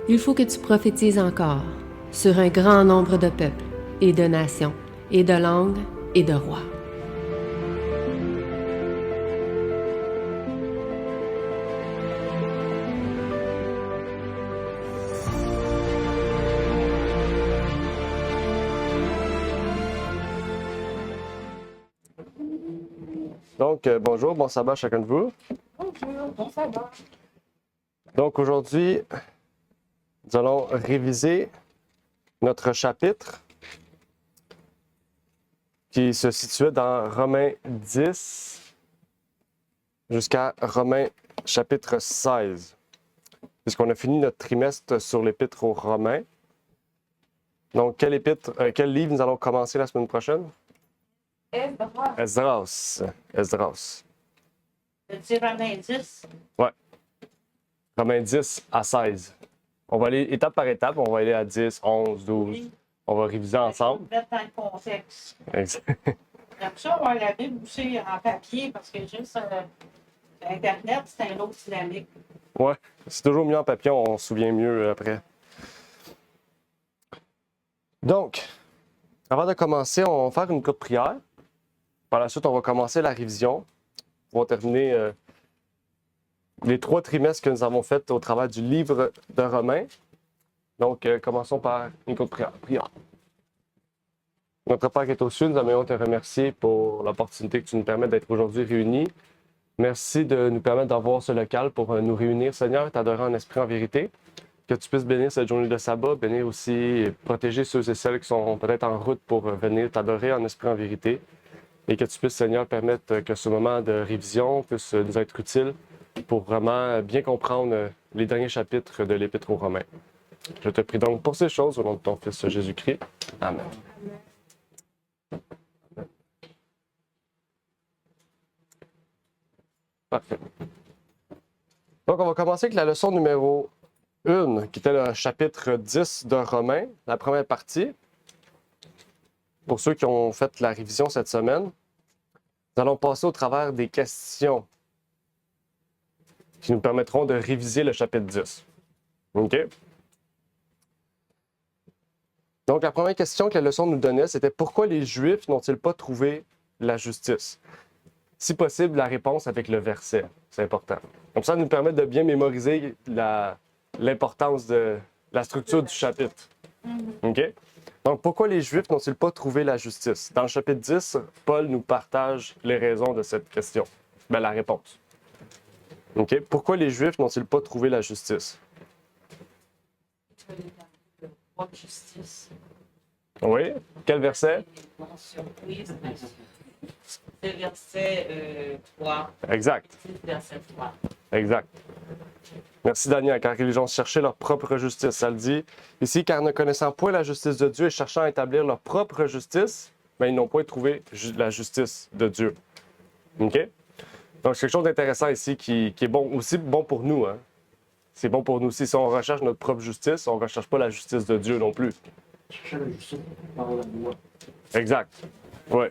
Il faut que tu prophétises encore sur un grand nombre de peuples et de nations et de langues et de rois. Donc, bonjour, bon sabbat à chacun de vous. Bonjour, bon sabbat. Donc, aujourd'hui, nous allons réviser notre chapitre qui se situait dans Romains 10 jusqu'à Romains chapitre 16. Puisqu'on a fini notre trimestre sur l'épître aux Romains. Donc, quel livre nous allons commencer la semaine prochaine? Esdras. C'est Romains 10. Ouais. Romains 10 à 16. On va aller étape par étape. On va aller à 10, 11, 12. Oui. On va réviser ensemble. Mettre dans le contexte. Exact. Après ça, on va la Bible aussi en papier parce que juste Internet, c'est un autre dynamique. Ouais, c'est toujours mieux en papier, on se souvient mieux après. Donc, avant de commencer, on va faire une courte prière. Par la suite, on va commencer la révision. On va terminer les 3 trimestres que nous avons faits au travers du livre de Romains. Donc, commençons par une courte prière. Notre Père qui est aux cieux, nous aimerions te remercier pour l'opportunité que tu nous permets d'être aujourd'hui réunis. Merci de nous permettre d'avoir ce local pour nous réunir, Seigneur, t'adorer en esprit, en vérité. Que tu puisses bénir cette journée de sabbat, bénir aussi et protéger ceux et celles qui sont peut-être en route pour venir t'adorer en esprit, en vérité. Et que tu puisses, Seigneur, permettre que ce moment de révision puisse nous être utile pour vraiment bien comprendre les derniers chapitres de l'Épître aux Romains. Je te prie donc pour ces choses au nom de ton Fils Jésus-Christ. Amen. Parfait. Donc, on va commencer avec la leçon numéro 1, qui était le chapitre 10 de Romains, la première partie. Pour ceux qui ont fait la révision cette semaine, nous allons passer au travers des questions qui nous permettront de réviser le chapitre 10. OK? Donc, la première question que la leçon nous donnait, c'était pourquoi les Juifs n'ont-ils pas trouvé la justice? Si possible, la réponse avec le verset. C'est important. Comme ça nous permet de bien mémoriser l'importance de la structure du chapitre. OK? Donc, pourquoi les Juifs n'ont-ils pas trouvé la justice? Dans le chapitre 10, Paul nous partage les raisons de cette question. Bien, la réponse. OK? Pourquoi les Juifs n'ont-ils pas trouvé la justice? Le droit de justice. Oui? Quel verset? Surprise. C'est verset 3. Exact. C'est verset 3. Exact. Merci Daniel, car ils ont cherché leur propre justice. Ça le dit ici, car ne connaissant point la justice de Dieu et cherchant à établir leur propre justice, mais ils n'ont point trouvé la justice de Dieu. OK? Donc, c'est quelque chose d'intéressant ici qui est bon, aussi bon pour nous. Hein? C'est bon pour nous aussi. Si on recherche notre propre justice, on ne recherche pas la justice de Dieu non plus. Chercher la justice par la loi. Exact. Oui.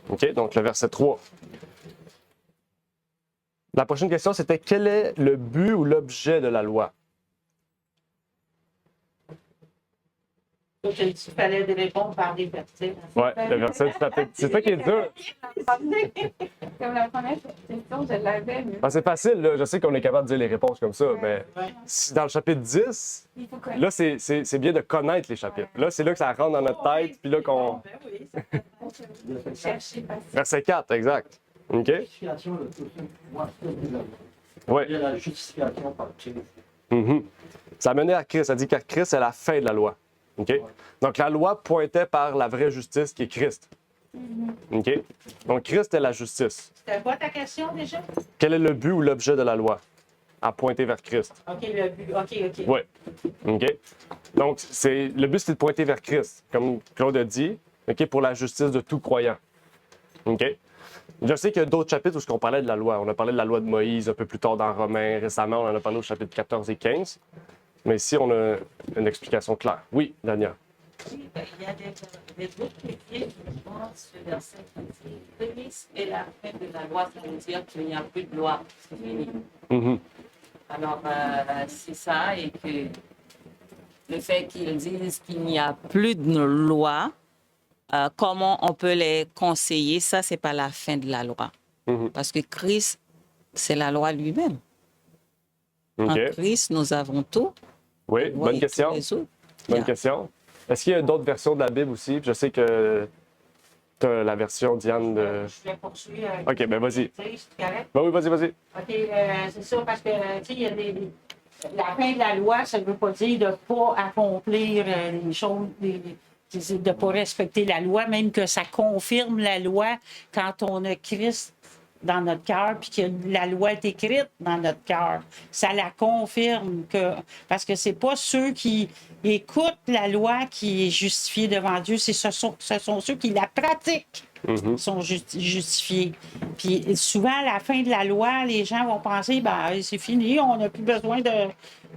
OK, donc le verset 3. La prochaine question, c'était quel est le but ou l'objet de la loi? Donc, il fallait des réponses par des versets. Oui, le verset du chapitre. C'est ça qui est dur. Comme la première question, je l'avais, mais Ah, c'est facile, là. Je sais qu'on est capable de dire les réponses comme ça, mais Ouais. si dans le chapitre 10, il faut que là, c'est bien de connaître les chapitres. Là, c'est là que ça rentre dans notre tête, puis là qu'on... Ben oui, ça chercher parce Verset 4, exact. OK? La justification, le pouvoir de la loi. Oui. Il y a la justification par Christ. Mhm. Ça a mené à Christ. Ça dit que Christ est la fin de la loi. OK? Donc, la loi pointait par la vraie justice qui est Christ. OK? Donc, Christ est la justice. C'était quoi ta question déjà? Quel est le but ou l'objet de la loi? À pointer vers Christ. OK, le but. OK. Oui. OK? Donc, le but, c'est de pointer vers Christ, comme Claude a dit, OK, pour la justice de tout croyant. OK? Je sais qu'il y a d'autres chapitres où on parlait de la loi. On a parlé de la loi de Moïse un peu plus tard dans Romains. Récemment, on en a parlé au chapitre 14 et 15. Mais ici, on a une explication claire. Oui, Dania. Oui, ben, il y a des groupes chrétiens qui pensent ce verset qui dit Christ est la fin de la loi, ça veut dire qu'il n'y a plus de loi. C'est fini. Mhm. Alors, c'est ça, et que le fait qu'ils disent qu'il n'y a plus de loi, comment on peut les conseiller, ça, c'est pas la fin de la loi. Mhm. Parce que Christ, c'est la loi lui-même. En OK. Christ, nous avons tout. Oui, Vous bonne voyez question. tous les autres. Bonne Yeah. question. Est-ce qu'il y a d'autres versions de la Bible aussi? Je sais que tu as la version, Diane, de... Je vais poursuivre. OK, ben vas-y. Tu sais, c'est correct? Ben oui, vas-y, vas-y. OK, c'est ça, parce que, tu sais, il y a la fin de la loi, ça ne veut pas dire de ne pas accomplir les choses, de ne pas respecter la loi, même que ça confirme la loi quand on a Christ dans notre cœur, puis que la loi est écrite dans notre cœur. Ça la confirme, parce que c'est pas ceux qui écoutent la loi qui est justifiée devant Dieu, ce sont ceux qui la pratiquent sont justifiés. Puis souvent, à la fin de la loi, les gens vont penser, ben c'est fini, on n'a plus besoin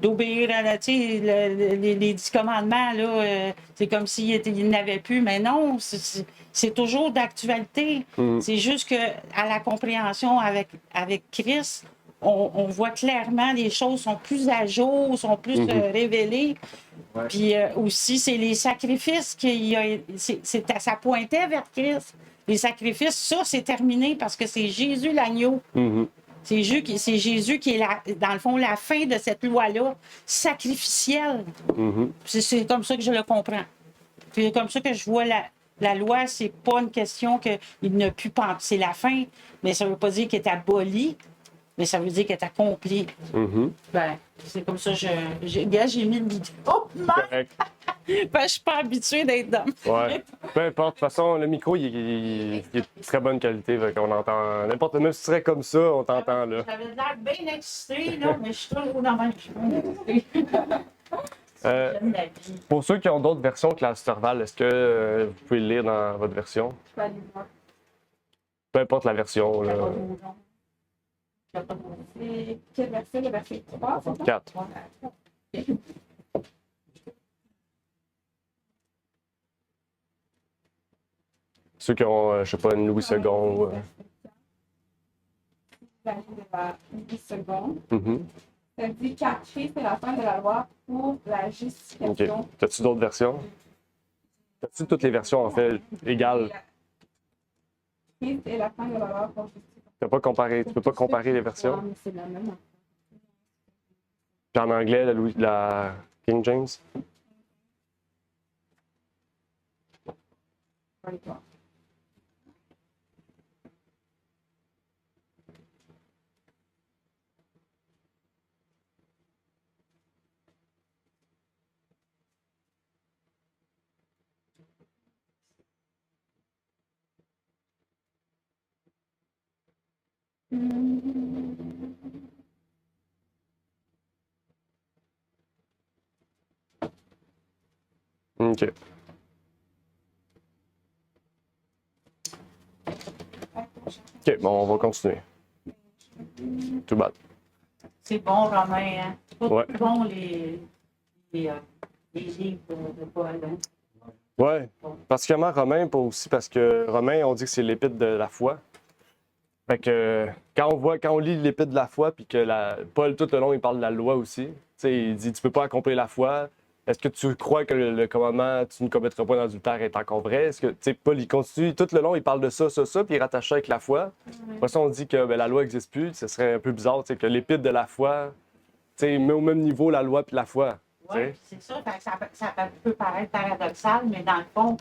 d'obéir à les 10 commandements. Là, c'est comme s'ils n'avaient plus. Mais non, c'est toujours d'actualité. C'est juste qu'à la compréhension avec Christ, on voit clairement les choses sont plus à jour, sont plus révélées. Ouais. Puis aussi, c'est les sacrifices ça pointait vers Christ. Les sacrifices, ça, c'est terminé parce que c'est Jésus l'agneau. Mhm. C'est Jésus qui est, dans le fond, la fin de cette loi-là, sacrificielle. Mhm. C'est comme ça que je le comprends. C'est comme ça que je vois la loi, c'est pas une question qu'il ne plus pas. C'est la fin, mais ça veut pas dire qu'elle est abolie, mais ça veut dire qu'elle est accomplie. Mhm. Ben, c'est comme ça, j'ai mis le micro. Oh, non! Correct. Ben, je suis pas habituée d'être dans. Ouais. Peu importe. De toute façon, le micro, il est de très bonne qualité. Fait qu'on entend. N'importe, même si tu serais comme ça, on t'entend, là. J'avais l'air bien excitée, là, mais je suis toujours dans ma vie. J'aime la vie. Pour ceux qui ont d'autres versions que la Sterval, est-ce que vous pouvez le lire dans votre version? Je peux aller voir. Peu importe la version. Là. C'est quel verset? Le verset 3, c'est ça? 4. Ceux qui ont, je sais pas, une Louis II. La 10 secondes. Mhm. Ça dit car Christ est la fin de la loi pour la OK. justification. T'as-tu d'autres versions? T'as-tu toutes les versions, en fait, égales? Christ est la fin de la loi pour justification. Tu peux pas comparer les versions? Non, mais c'est la même. Puis en anglais, la King James? OK. OK, bon, on va continuer. Tout bad. C'est bon, Romain, hein? C'est pas Ouais. bon, les livres de Paul, hein? Ouais, particulièrement Romain, pas aussi parce que Romain, on dit que c'est l'épître de la foi. Fait que quand on lit l'épître de la foi, puis que Paul, tout le long, il parle de la loi aussi. Tu sais, il dit, tu peux pas accomplir la foi. Est-ce que tu crois que le commandement, tu ne commettras pas d'adultère est encore vrai? Est-ce que, tu sais, Paul, il continue, tout le long, il parle de ça, puis il rattache ça avec la foi. Après ça, on dit que la loi n'existe plus. Ce serait un peu bizarre, tu sais, que l'épître de la foi, tu sais, met au même niveau la loi puis la foi. Oui, c'est ça. Fait que ça peut paraître paradoxal, mais dans le fond,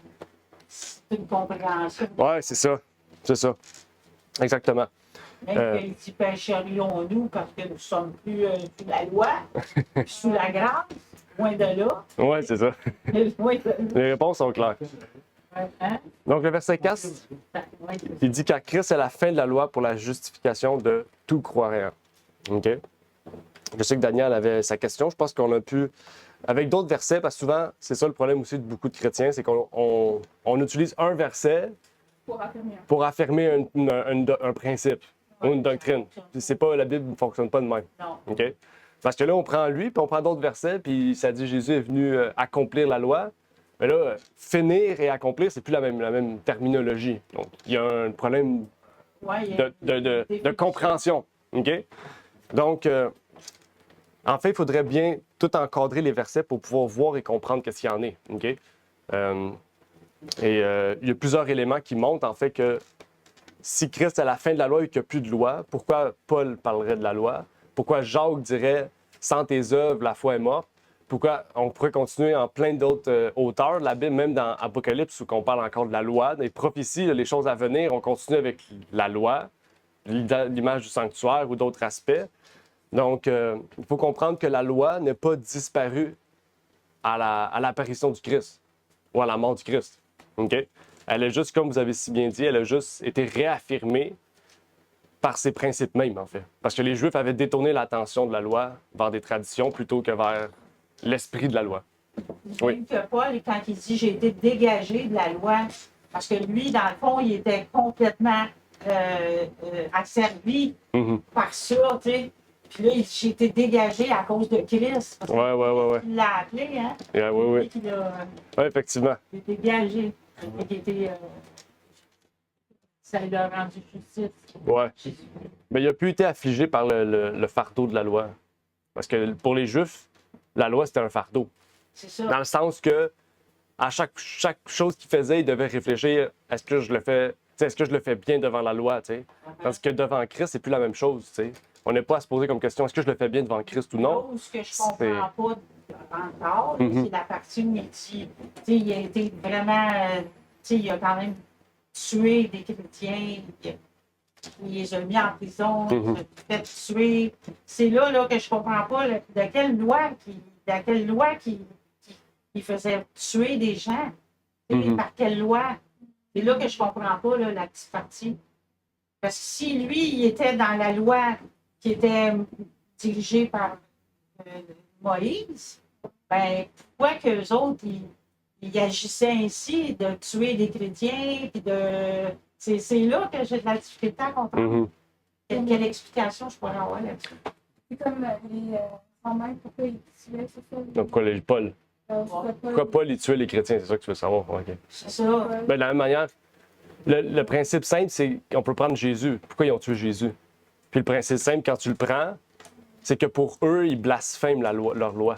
c'est une compréhension. Ouais, c'est ça. C'est ça. Exactement. Même qu'il dit pécherions-nous parce que nous ne sommes plus sous la loi, sous la grâce, loin de là. Ouais, c'est ça. Loin de là. Les réponses sont claires. Hein? Donc, le verset 4, Ouais, il dit qu'à Christ est la fin de la loi pour la justification de tout croyant. OK? Je sais que Daniel avait sa question. Je pense qu'on a pu, avec d'autres versets, parce que souvent, c'est ça le problème aussi de beaucoup de chrétiens, c'est qu'on utilise un verset pour affirmer un principe ou une doctrine. Puis c'est pas, la Bible ne fonctionne pas de même. non. OK? Parce que là, on prend lui, puis on prend d'autres versets, puis ça dit Jésus est venu accomplir la loi. Mais là, finir et accomplir, c'est plus la même terminologie. Donc, il y a un problème Ouais, il y a de compréhension. OK? Donc, En fait, il faudrait bien tout encadrer les versets pour pouvoir voir et comprendre qu'est-ce qu'il y en est. OK? Il y a plusieurs éléments qui montrent en fait que si Christ est à la fin de la loi et qu'il n'y a plus de loi, pourquoi Paul parlerait de la loi? Pourquoi Jacques dirait sans tes œuvres, la foi est morte? Pourquoi on pourrait continuer en plein d'autres auteurs de la Bible, même dans Apocalypse, où on parle encore de la loi, des prophéties, les choses à venir, on continue avec la loi, l'image du sanctuaire ou d'autres aspects. Donc, il faut comprendre que la loi n'est pas disparue à l'apparition du Christ ou à la mort du Christ. OK? Elle est juste, comme vous avez si bien dit, elle a juste été réaffirmée par ses principes mêmes, en fait. Parce que les Juifs avaient détourné l'attention de la loi vers des traditions plutôt que vers l'esprit de la loi. Oui. Même que Paul, quand il dit « j'ai été dégagé de la loi », parce que lui, dans le fond, il était complètement asservi par ça, tu sais. Puis là, j'ai été dégagé à cause de Christ. Parce Ouais. Il l'a appelé, hein? Oui. Oui, effectivement. Il était dégagé. Il était, ça lui a rendu justice. Ouais. Mais il n'a plus été affligé par le fardeau de la loi. Parce que pour les Juifs, la loi, c'était un fardeau. C'est ça. Dans le sens que à chaque chose qu'il faisait, il devait réfléchir est-ce que je le fais bien devant la loi, tu sais. Tandis que devant Christ, c'est plus la même chose, tu sais. On n'est pas à se poser comme question est-ce que je le fais bien devant Christ ou non. Ce que je comprends pas encore, c'est la partie où il dit, tu sais, il a été vraiment, tu sais, il a quand même tué des chrétiens, il les a mis en prison, il les a fait tuer. C'est là que je comprends pas de quelle loi qui faisait tuer des gens. Par quelle loi? C'est là que je comprends pas la petite partie. Parce que si lui, il était dans la loi qui était dirigée par Moïse, ben pourquoi qu'eux autres, ils agissaient ainsi, de tuer des chrétiens, puis de... C'est là que j'ai de la difficulté à comprendre. Quelle explication je pourrais avoir là-dessus? C'est comme les Romains, pourquoi ils tuaient, c'est ça? Donc, pourquoi Paul il tuait les chrétiens? C'est ça que tu veux savoir? Okay. C'est ça. Ben, de la même manière, le principe simple, c'est qu'on peut prendre Jésus. Pourquoi ils ont tué Jésus? Puis le principe simple, quand tu le prends, c'est que pour eux, ils blasphèment leur loi.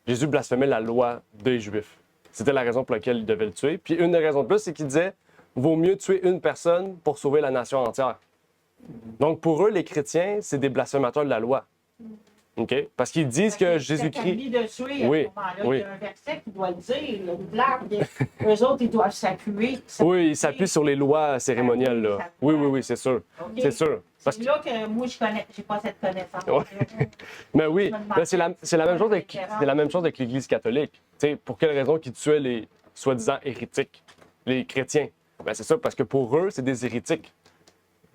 Jésus blasphémait la loi des Juifs. C'était la raison pour laquelle ils devaient le tuer. Puis une des raisons de plus, c'est qu'il disait vaut mieux tuer une personne pour sauver la nation entière. Donc pour eux, les chrétiens, c'est des blasphémateurs de la loi. OK? Parce qu'ils disent que Jésus-Christ. De tuer, à oui, ce moment-là, oui. il y a un verset qui doit le dire, une blague. Eux autres, ils doivent s'appuyer. Oui, ils s'appuient sur les lois cérémonielles. Là. Oui, c'est sûr. Okay. C'est sûr. C'est là que moi, je connais, j'ai pas cette connaissance. Ouais. Mais oui, ben, c'est la même chose avec l'Église catholique. T'sais, pour quelle raison qu'ils tuaient les soi-disant hérétiques, les chrétiens? Ben, c'est ça, parce que pour eux, c'est des hérétiques.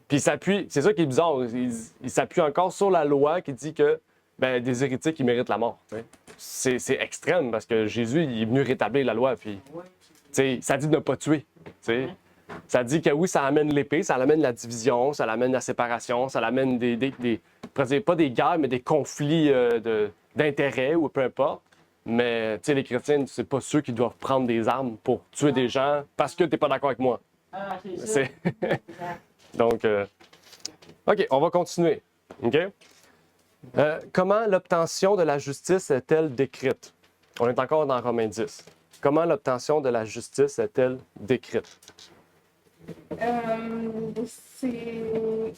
Puis ils s'appuient, c'est ça qui est bizarre, ils s'appuient encore sur la loi qui dit que ben, des hérétiques, ils méritent la mort. C'est extrême, parce que Jésus, il est venu rétablir la loi, puis ça dit de ne pas tuer. T'sais. Ça dit que oui, ça amène l'épée, ça amène la division, ça amène la séparation, ça amène pas des guerres, mais des conflits d'intérêts ou peu importe. Mais les chrétiens, c'est pas ceux qui doivent prendre des armes pour tuer des gens parce que tu n'es pas d'accord avec moi. Ah, c'est ça. Donc, OK, on va continuer. OK? Comment l'obtention de la justice est-elle décrite? On est encore dans Romains 10. Comment l'obtention de la justice est-elle décrite? C'est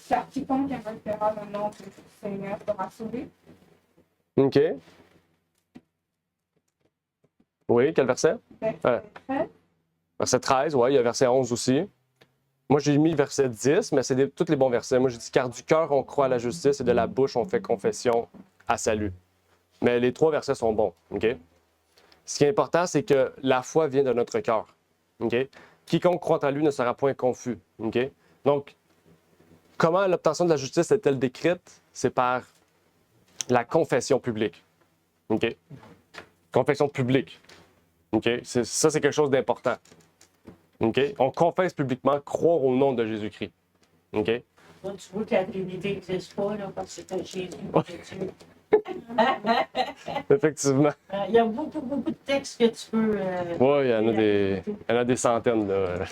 car quiconque invoquera le nom du Seigneur sera sauvé. OK. Oui, quel verset? Verset 13, oui, il y a verset 11 aussi. Moi, j'ai mis verset 10, mais c'est tous les bons versets. Moi, j'ai dit « Car du cœur, on croit à la justice et de la bouche, on fait confession à salut. » Mais les 3 versets sont bons, OK? Ce qui est important, c'est que la foi vient de notre cœur, OK? Quiconque croit en lui ne sera point confus, OK? Donc, comment l'obtention de la justice est-elle décrite? C'est par la confession publique, OK? Confession publique, OK? Ça, c'est quelque chose d'important. OK? On confesse publiquement croire au nom de Jésus-Christ. OK? Toi, tu vois que la Trinité n'existe pas, là, parce que c'est Jésus qui est Dieu. Effectivement. Il y a beaucoup de textes que tu peux... Oui, il y en a des centaines. Là.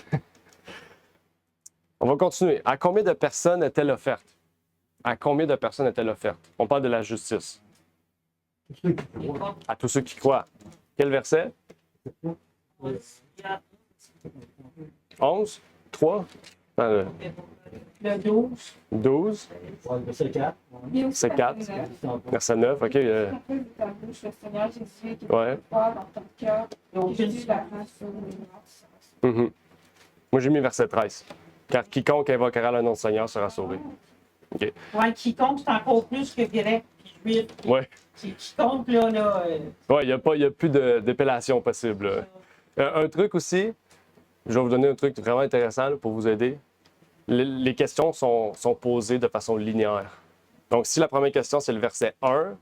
On va continuer. À combien de personnes est-elle offerte? À combien de personnes est-elle offerte? On parle de la justice. Tous ceux qui croient. À tous ceux qui croient. Quel verset? 11? 3? Le 12. 12? Ouais, verset 4. Il y a aussi C'est 4. verset 9. Verset 9, OK. Après, de ta bouche, le Seigneur Jésus qui Ouais. croire dans ton cœur. Donc, Jésus la rend sur les morts. Mhm. Moi, j'ai mis verset 13. Car quiconque invoquera le nom du Seigneur sera sauvé. ouais, quiconque, c'est encore plus que grec puis juif. Ouais. C'est quiconque, là. Ouais, il n'y a plus d'épellation possible. Un truc aussi, je vais vous donner un truc vraiment intéressant là, pour vous aider. Les questions sont posées de façon linéaire. Donc, si la première question, c'est le verset 1,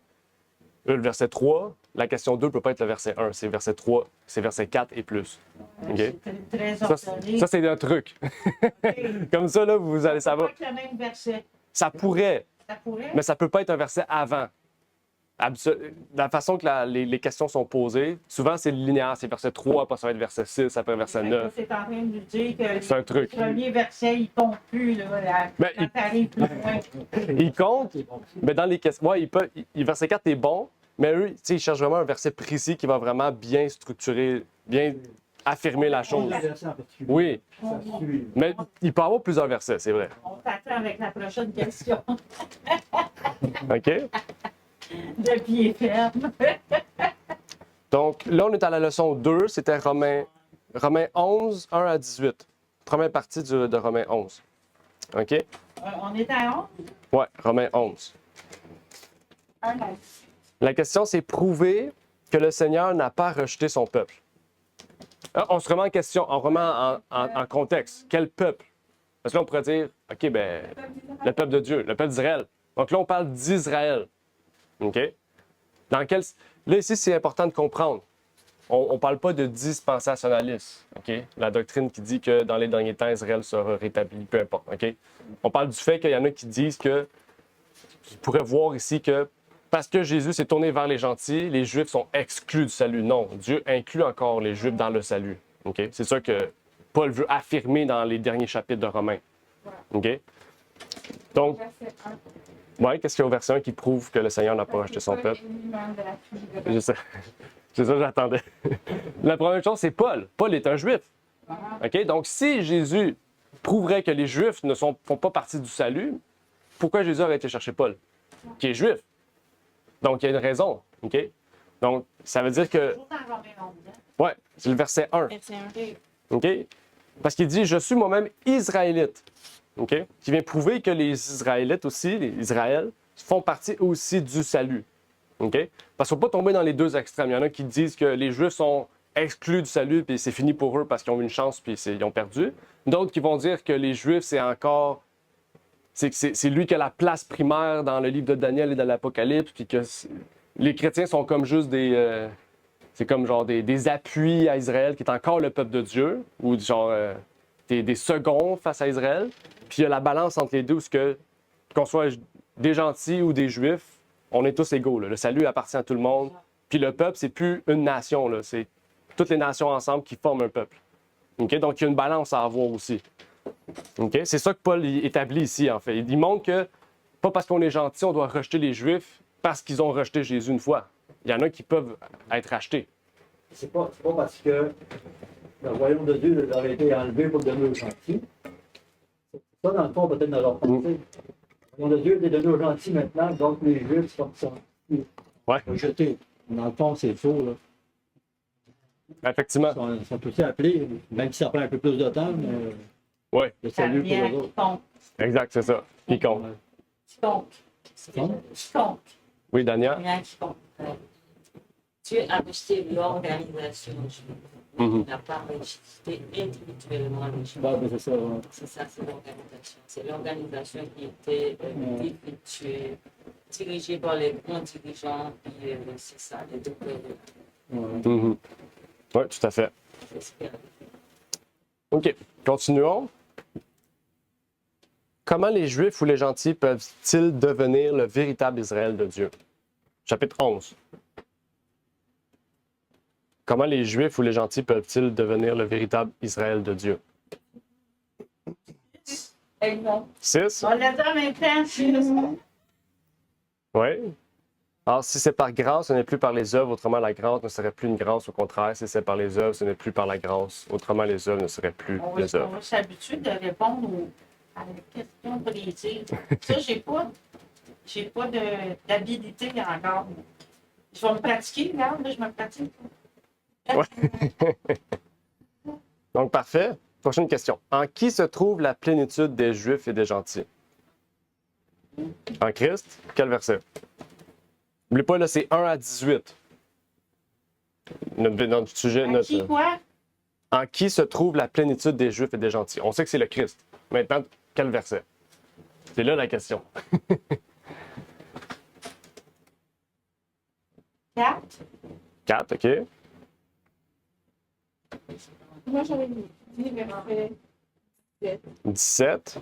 le verset 3, la question 2 ne peut pas être le verset 1, c'est verset 3, c'est verset 4 et plus. OK? C'est très Ça, ordonné. ça, c'est un truc. Comme ça, là, vous allez Ça savoir. peut être le même verset. Ça pourrait, Ça pourrait. mais ça peut pas être un verset avant. La façon que les questions sont posées, souvent c'est linéaire. C'est verset 3, après ça va être verset 6, après verset 9. C'est en train de nous dire que C'est un truc. le premier verset, il compte plus. Mais quand t'arrives plus loin. Il compte, mais dans les questions. Ouais, verset 4 est bon, mais eux, tu sais, ils cherchent vraiment un verset précis qui va vraiment bien structurer, bien affirmer la chose. Verset en particulier. Oui, Ça suit. mais il peut y avoir plusieurs versets, c'est vrai. On t'attend avec la prochaine question. OK? De pied ferme. Donc, là, on est à la leçon 2, c'était Romains 11, 1 à 18. Première partie de Romains 11. OK? On est à 11. Ouais, Romains 11. Un à 10. La question, c'est prouver que le Seigneur n'a pas rejeté son peuple. On se remet en question, on remet en contexte. Quel peuple? Parce que là, on pourrait dire, OK, ben, le peuple de Dieu, le peuple d'Israël. Donc là, on parle d'Israël. OK? Là, ici, c'est important de comprendre. On ne parle pas de dispensationalisme. OK? La doctrine qui dit que dans les derniers temps, Israël sera rétabli, peu importe. OK? On parle du fait qu'il y en a qui disent que, tu pourrais voir ici que parce que Jésus s'est tourné vers les gentils, les Juifs sont exclus du salut. Non, Dieu inclut encore les Juifs dans le salut. OK? C'est ça que Paul veut affirmer dans les derniers chapitres de Romains. OK? Donc, Verset 1. ouais, qu'est-ce qu'il y a au verset 1 qui prouve que le Seigneur n'a pas rejeté son peuple? Lui-même de la fille de Je sais. C'est ça que j'attendais. La première chose, c'est Paul. Paul est un Juif. OK? Donc, si Jésus prouverait que les Juifs ne font pas partie du salut, pourquoi Jésus aurait été chercher Paul, qui est Juif? Donc, il y a une raison. OK? Donc, ça veut dire que... Toujours dans Romains 11. Ouais, c'est le verset 1. Verset 1. OK? Parce qu'il dit, je suis moi-même Israélite. OK? Qui vient prouver que les Israélites aussi, les Israël, font partie aussi du salut. OK? Parce qu'il ne faut pas tomber dans les deux extrêmes. Il y en a qui disent que les Juifs sont exclus du salut, puis c'est fini pour eux parce qu'ils ont eu une chance, puis ils ont perdu. D'autres qui vont dire que les Juifs, c'est encore... C'est lui qui a la place primaire dans le livre de Daniel et de l'Apocalypse, puis que les chrétiens sont comme juste des... c'est comme genre des appuis à Israël, qui est encore le peuple de Dieu, ou genre des seconds face à Israël. Puis il y a la balance entre les deux, où qu'on soit des gentils ou des juifs, on est tous égaux. Là. Le salut appartient à tout le monde. Puis le peuple, c'est plus une nation, là. C'est toutes les nations ensemble qui forment un peuple. OK? Donc il y a une balance à avoir aussi. OK? C'est ça que Paul établit ici, en fait. Il montre que, pas parce qu'on est gentil, on doit rejeter les Juifs parce qu'ils ont rejeté Jésus une fois. Il y en a qui peuvent être rachetés. C'est pas parce que le royaume de Dieu leur a été enlevé pour donner aux gentils. Ça, dans le fond, peut-être dans leur pensée. Le royaume de Dieu est donné aux gentils maintenant, donc les Juifs sont rejetés. Dans le fond, c'est faux. Là. Effectivement. Ils sont aussi appelés, même si ça prend un peu plus de temps, mais Oui, le Ça salut pour vient eux autres. quiconque. exact, c'est ça. Qui compte. Quiconque. Oui, Dania? Rien qui compte. Dieu a rejeté l'organisation juive. Mhm. Il n'a pas rejeté individuellement les juifs. Ben, c'est ça. Ouais. C'est ça, c'est l'organisation. C'est l'organisation qui était défectueuse, dirigée par les grands dirigeants, puis c'est ça, les deux périodes. Mhm. Oui, tout à fait. OK, continuons. Comment les Juifs ou les gentils peuvent-ils devenir le véritable Israël de Dieu? Chapitre 11. Comment les Juifs ou les gentils peuvent-ils devenir le véritable Israël de Dieu? Exact. 6? On l'a dit en même temps. Oui. Alors, si c'est par grâce, ce n'est plus par les œuvres, autrement la grâce ne serait plus une grâce, au contraire. Si c'est par les œuvres, ce n'est plus par la grâce, autrement les œuvres ne seraient plus On les œuvres. va s'habituer de répondre à la question précise. Ça, j'ai pas d'habilité encore. Je vais me pratiquer, regarde, là, je me pratique. Donc, parfait. Prochaine question. En qui se trouve la plénitude des Juifs et des gentils? En Christ? Quel verset? N'oubliez pas, là, c'est 1 à 18. Notre sujet, À qui, quoi? En qui se trouve la plénitude des Juifs et des gentils? On sait que c'est le Christ. Maintenant, quel verset? C'est là la question. 4. 4, OK. Moi, j'avais dit verset 17. 17.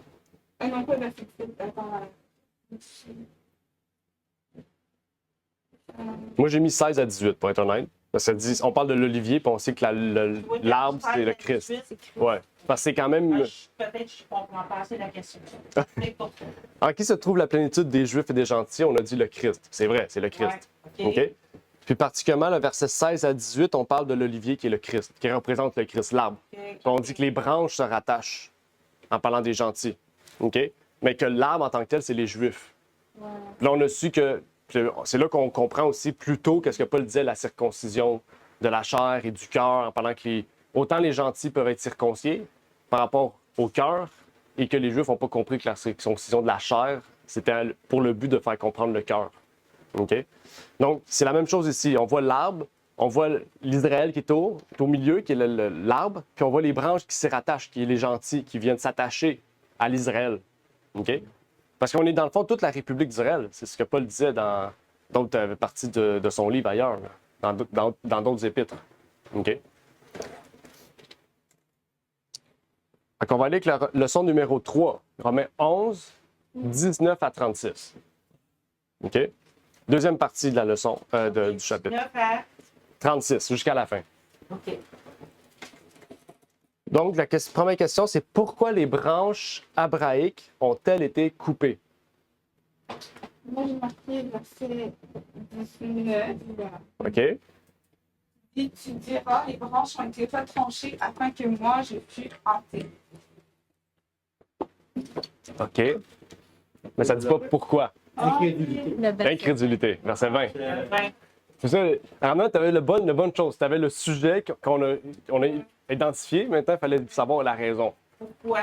Ah non, pas verset 17. Attends. Moi, j'ai mis 16 à 18, pour être honnête. Parce que ça dit, on parle de l'olivier, puis on sait que l'arbre, c'est le Christ. Ouais. Parce que c'est quand même. Peut-être que je comprends pas assez la question. En qui se trouve la plénitude des Juifs et des gentils? On a dit le Christ. C'est vrai, c'est le Christ. Ouais, OK. OK? Puis particulièrement, le verset 16 à 18, on parle de l'olivier qui est le Christ, qui représente le Christ, l'arbre. OK. Puis on dit que les branches se rattachent en parlant des gentils. OK? Mais que l'arbre en tant que tel, c'est les Juifs. Ouais. Puis là, on a su que. C'est là qu'on comprend aussi plus tôt qu'est-ce que Paul disait, la circoncision de la chair et du cœur, en parlant que autant les gentils peuvent être circoncis par rapport au cœur, et que les Juifs n'ont pas compris que la circoncision de la chair, c'était pour le but de faire comprendre le cœur. OK? Donc, c'est la même chose ici. On voit l'arbre, on voit l'Israël qui est au milieu, qui est l'arbre, puis on voit les branches qui s'y rattachent, qui est les gentils, qui viennent s'attacher à l'Israël. OK? Parce qu'on est dans le fond toute la République d'Israël. C'est ce que Paul disait dans d'autres parties de son livre ailleurs, là, dans d'autres épîtres. OK? Donc, on va aller avec la leçon numéro 3, Romains 11, 19 à 36. OK? Deuxième partie de la leçon du chapitre. 9 à... 36, jusqu'à la fin. OK. Donc, la première question, c'est pourquoi les branches abraïques ont-elles été coupées? Moi, j'ai marqué verset 19. OK? Et tu diras, les branches ont été retranchées afin que moi, je fût hanté. OK. Mais ça ne dit pas pourquoi. Incrédulité. Incrédulité, verset 20. Ben, C'est ça, Arnaud, tu avais la bonne chose. Tu avais le sujet qu'on a identifié. Maintenant, il fallait savoir la raison. pourquoi?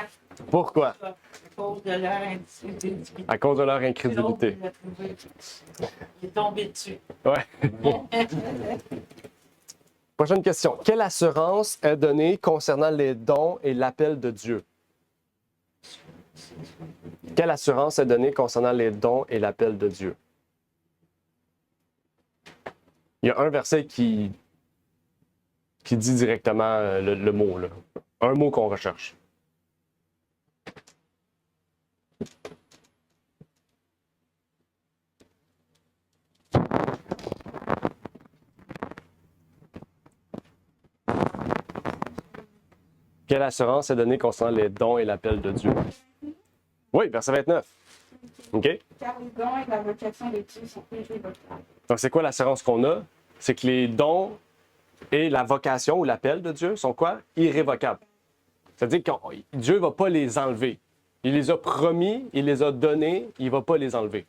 Pourquoi? À cause de leur incrédulité. À cause de leur incrédulité. L'autre, il l'a trouvé. Il est tombé dessus. Ouais. Prochaine question. Quelle assurance est donnée concernant les dons et l'appel de Dieu? Quelle assurance est donnée concernant les dons et l'appel de Dieu? Il y a un verset qui dit directement le mot, là. Un mot qu'on recherche. Quelle assurance est donnée concernant les dons et l'appel de Dieu? Oui, verset 29. OK? Car les dons et la vocation de Dieu sont irrévocables. Donc, c'est quoi l'assurance qu'on a? C'est que les dons et la vocation ou l'appel de Dieu sont quoi? Irrévocables. C'est-à-dire que Dieu ne va pas les enlever. Il les a promis, il les a donnés, il ne va pas les enlever.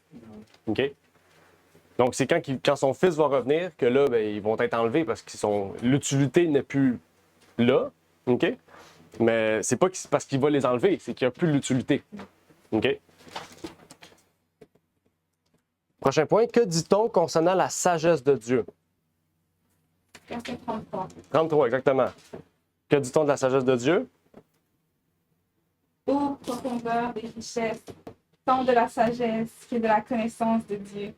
OK? Donc, c'est quand son fils va revenir que là, ben, ils vont être enlevés parce que l'utilité n'est plus là. OK? Mais c'est pas parce qu'il va les enlever, c'est qu'il n'y a plus l'utilité. OK? Prochain point. Que dit-on concernant la sagesse de Dieu? Verset 33. 33, exactement. Que dit-on de la sagesse de Dieu? Ô profondeur des richesses, tant de la sagesse que de la connaissance de Dieu,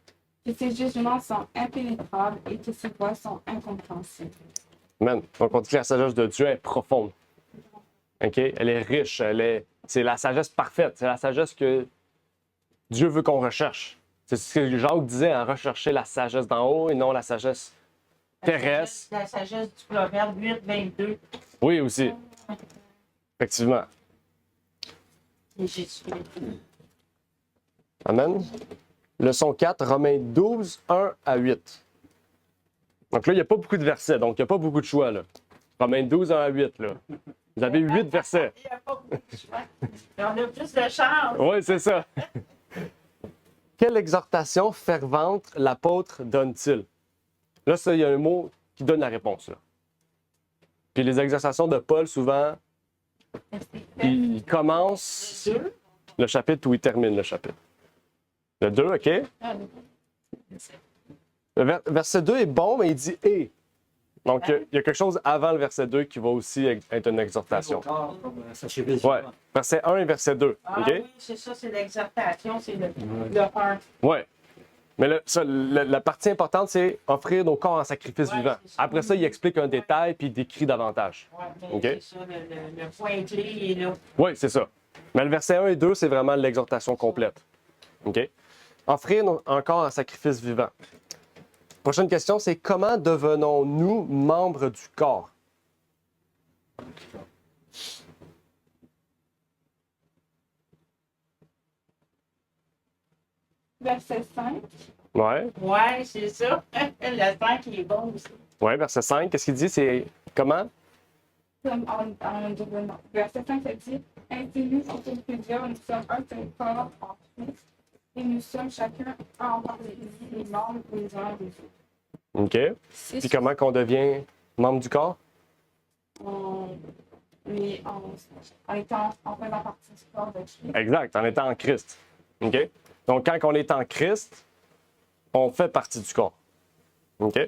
que ses jugements sont impénétrables et que ses voies sont incompréhensibles. Amen. Donc, on dit que la sagesse de Dieu est profonde. OK? Elle est riche. C'est la sagesse parfaite. C'est la sagesse que Dieu veut qu'on recherche. C'est ce que Jacques disait, en rechercher la sagesse d'en haut et non la sagesse terrestre. La sagesse du Proverbe 8, 22. Oui, aussi. Effectivement. Et Jésus. Amen. Leçon 4, Romains 12, 1 à 8. Donc là, il n'y a pas beaucoup de versets, donc il n'y a pas beaucoup de choix. Là. Romains 12, 1 à 8. Là. Vous avez 8 versets. Il n'y a pas beaucoup de choix. On a plus de chance. Oui, c'est ça. Quelle exhortation fervente l'apôtre donne-t-il? Là, ça, il y a un mot qui donne la réponse. Là. Puis les exhortations de Paul, souvent, il commence Deux. le chapitre où il termine le chapitre. Le 2, OK? Le verset 2 est bon, mais il dit « et ». Donc, il y a quelque chose avant le verset 2 qui va aussi être une exhortation. Encore, comme sachez bien. Ouais. Verset 1 et verset 2. Ah OK? oui, c'est ça, c'est l'exhortation, c'est le 1. Ouais. Mais la partie importante, c'est offrir nos corps en sacrifice Ouais, vivant. c'est ça. Après ça, il explique un détail puis il décrit davantage. Oui, OK. c'est ça, le point clé est là. Oui, c'est ça. Mais le verset 1 et 2, c'est vraiment l'exhortation complète. OK? Offrir un corps en sacrifice vivant. Prochaine question, c'est comment devenons-nous membres du corps? Verset 5. Ouais. Oui, c'est ça. Le 5 qui est bon aussi. Ouais, verset 5, qu'est-ce qu'il dit? C'est comment? Comme en devenant. Verset 5, ça dit ainsi nous, en tant que Dieu, nous sommes un seul corps en Christ et nous sommes chacun en partie les membres les uns des autres. OK. Puis comment qu'on devient membre du corps? Mais en étant en faisant partie du corps de Christ. Exact, en étant en Christ. OK? Donc, quand on est en Christ, on fait partie du corps. OK?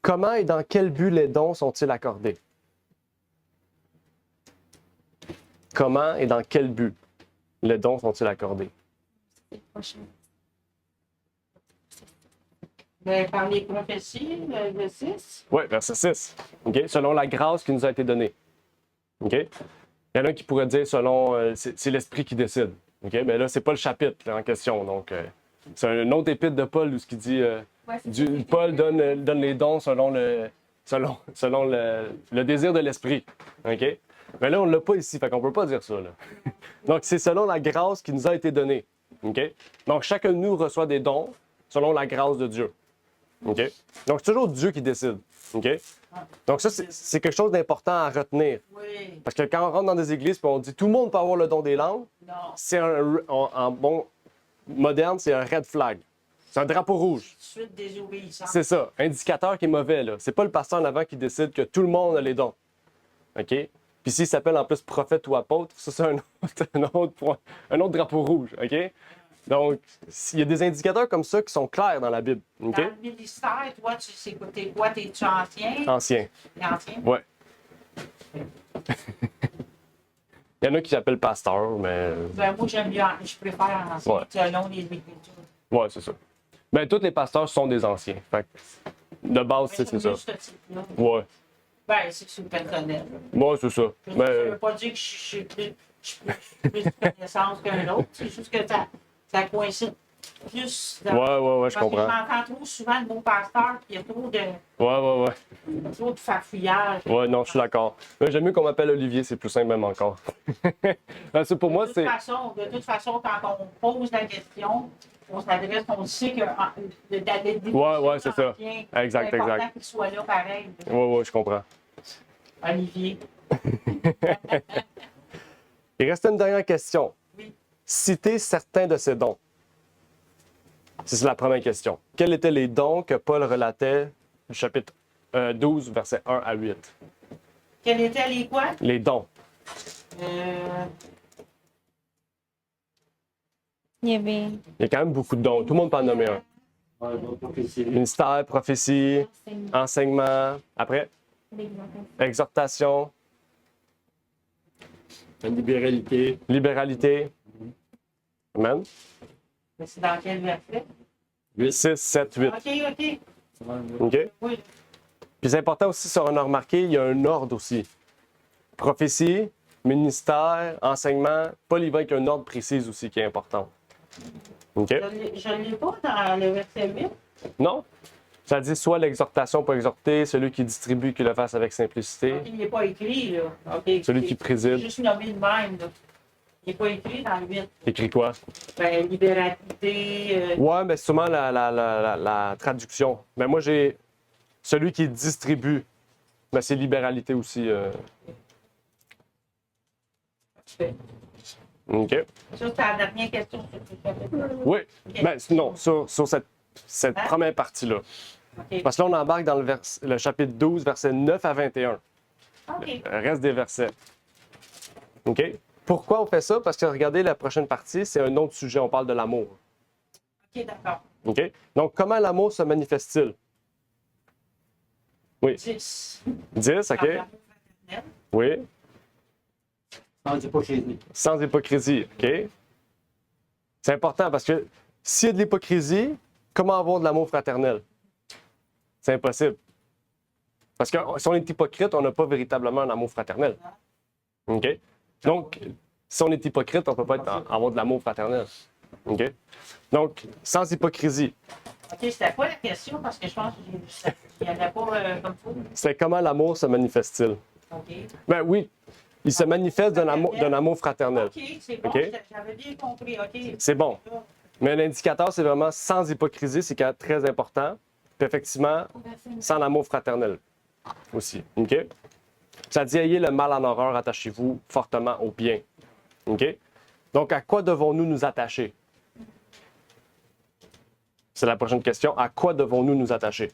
Comment et dans quel but les dons sont-ils accordés? Comment et dans quel but les dons sont-ils accordés? Par les prophéties, le 6. Oui, verset 6. OK? Selon la grâce qui nous a été donnée. OK? Il y en a qui pourrait dire selon. C'est l'Esprit qui décide. OK? Mais là, c'est pas le chapitre là, en question. Donc, c'est un autre épître de Paul où ce qui dit. Paul donne les dons selon le désir de l'Esprit. OK? Mais là, on ne l'a pas ici, fait qu'on ne peut pas dire ça. Là. Donc, c'est selon la grâce qui nous a été donnée. OK? Donc, chacun de nous reçoit des dons selon la grâce de Dieu. OK? Donc, c'est toujours Dieu qui décide. OK? Donc, ça, c'est quelque chose d'important à retenir. Oui. Parce que quand on rentre dans des églises et on dit tout le monde peut avoir le don des langues, Non. c'est en bon moderne, c'est un red flag. C'est un drapeau rouge. Suite désobéissante. C'est ça, indicateur qui est mauvais. Là. C'est pas le pasteur en avant qui décide que tout le monde a les dons. OK? Puis s'il s'appelle en plus prophète ou apôtre, ça c'est un autre point, un autre drapeau rouge. OK? Donc, il y a des indicateurs comme ça qui sont clairs dans la Bible. OK? Dans le ministère, toi, tu sais quoi? T'es-tu ancien? Ancien. T'es ancien? Ouais. Il y en a qui s'appellent pasteur, mais. Ben, moi, j'aime bien. Je préfère ancien Ouais. selon les Écritures. Ouais, c'est ça. Ben, tous les pasteurs sont des anciens. Fait que, de base, c'est ça. Ce type-là. Ouais. Ben, c'est personnel. Ouais, c'est ça. Ça ne veut Mais, pas dire que je suis plus de connaissance qu'un autre. C'est juste que ça coïncide plus. ouais, je Parce que comprends. j'entends trop souvent le mot pasteur, puis il y a trop Ouais. de farfouillage. Ouais, non, je suis d'accord. Mais j'aime mieux qu'on m'appelle Olivier, c'est plus simple même encore. Parce que pour moi, c'est. De toute façon, quand on pose la question, on s'adresse, on sait que Ouais, c'est ça. Exact, C'est important exact. qu'il soit là pareil. Ouais, je comprends. Olivier. Il reste une dernière question. Oui. Citez certains de ces dons. C'est la première question. Quels étaient les dons que Paul relatait du chapitre 12, versets 1 à 8? Quels étaient les quoi? Les dons. Il y avait Il y a quand même beaucoup de dons. Tout le monde peut en nommer un. Ouais, donc, prophétie. Ministère, prophétie, enseignement. Après, exhortation, La libéralité. libéralité. Amen. C'est dans quel verset? 6, 7, 8. OK. OK? Oui. Puis c'est important aussi, si on a remarqué, il y a un ordre aussi. Prophétie, ministère, enseignement. Paul y va avec un ordre précis aussi qui est important. OK? Je ne l'ai pas dans le verset 8. Non? Ça dit soit l'exhortation pour exhorter, celui qui distribue, qui le fasse avec simplicité, Il n'est pas écrit, là. OK. celui qui préside. Juste nommé de même, là. Il n'est pas écrit dans le 8. Écrit quoi? Ben, libéralité. Ouais, mais c'est sûrement la traduction. Mais moi, j'ai celui qui distribue. Mais c'est libéralité aussi. Parfait. OK. Ça, c'est la dernière question sur ce chapitre. Oui. OK. Ben, non, sur cette Hein? première partie-là. OK. Parce que là, on embarque dans le chapitre 12, versets 9 à 21. OK. Le reste des versets. OK? Pourquoi on fait ça? Parce que regardez, la prochaine partie, c'est un autre sujet. On parle de l'amour. OK, d'accord. OK? Donc, comment l'amour se manifeste-t-il? 10. 10, OK? Par l'amour fraternel. Oui. Sans hypocrisie. Sans hypocrisie, OK? C'est important parce que s'il y a de l'hypocrisie, comment avoir de l'amour fraternel? C'est impossible. Parce que si on est hypocrite, on n'a pas véritablement un amour fraternel. OK? Donc, si on est hypocrite, on ne peut pas avoir de l'amour fraternel. OK? Donc, sans hypocrisie. OK, c'était quoi la question? Parce que je pense qu'il n'y en a pas comme ça. C'est comment l'amour se manifeste-t-il? OK. Ben oui, il se manifeste d'un amour fraternel. OK, c'est bon. OK. J'avais bien compris. OK. C'est bon. Mais l'indicateur, c'est vraiment sans hypocrisie, c'est quand même très important. Puis effectivement, sans l'amour fraternel aussi. OK? Ça dit ayez le mal en horreur, attachez-vous fortement au bien. OK? Donc, à quoi devons-nous nous attacher? C'est la prochaine question. À quoi devons-nous nous attacher?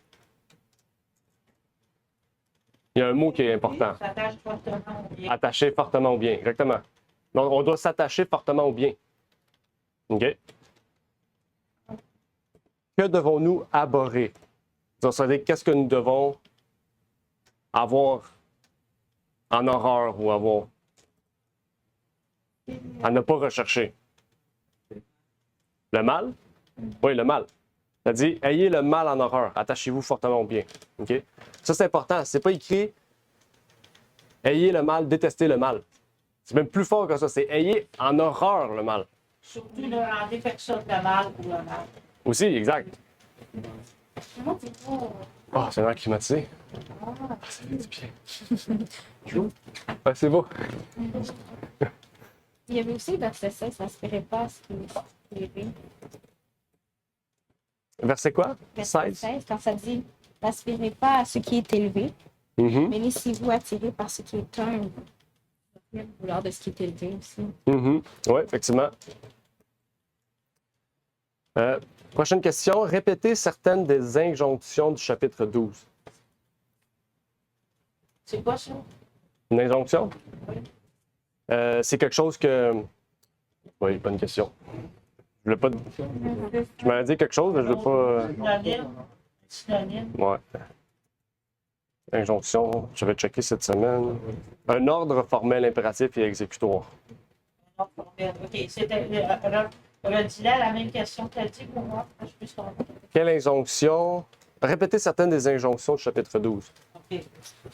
Il y a un mot qui est important. S'attache fortement au bien. Attacher fortement au bien, exactement. Donc, on doit s'attacher fortement au bien. OK? Que devons-nous abhorrer? C'est-à-dire, qu'est-ce que nous devons avoir en horreur ou avoir à ne pas rechercher? Le mal? Oui, le mal. Ça dit, ayez le mal en horreur, attachez-vous fortement au bien. OK? Ça, c'est important. C'est pas écrit ayez le mal, détestez le mal. C'est même plus fort que ça. C'est ayez en horreur le mal. Surtout ne rendez personne de mal pour le mal. Aussi, exact. Moi, c'est pas. Oh, c'est un air climatisé. Ah, ça fait du bien. Ouais, c'est beau. Il y avait aussi le verset 16, ça ne se ferait pas à ce qui est élevé. Verset quoi? Verset 16. 16, quand ça dit n'aspirez pas à ce qui est élevé, Mhm. mais laissez-vous attirer par ce qui est humble. Il y a une couleur de ce qui est élevé aussi. Mhm. Oui, effectivement. Prochaine question. Répétez certaines des injonctions du chapitre 12. C'est quoi ça? Une injonction? Oui. C'est quelque chose que... Oui, bonne question. Je voulais pas... Je m'avais dit quelque chose, mais je veux pas... Synonyme. Synonyme. Ouais. Injonction, je vais checker cette semaine. Un ordre formel, impératif et exécutoire. OK, c'était. Redis-la la même question que tu as dit pour moi. Je peux se comprendre. Quelle injonction? Répétez certaines des injonctions du chapitre 12. OK.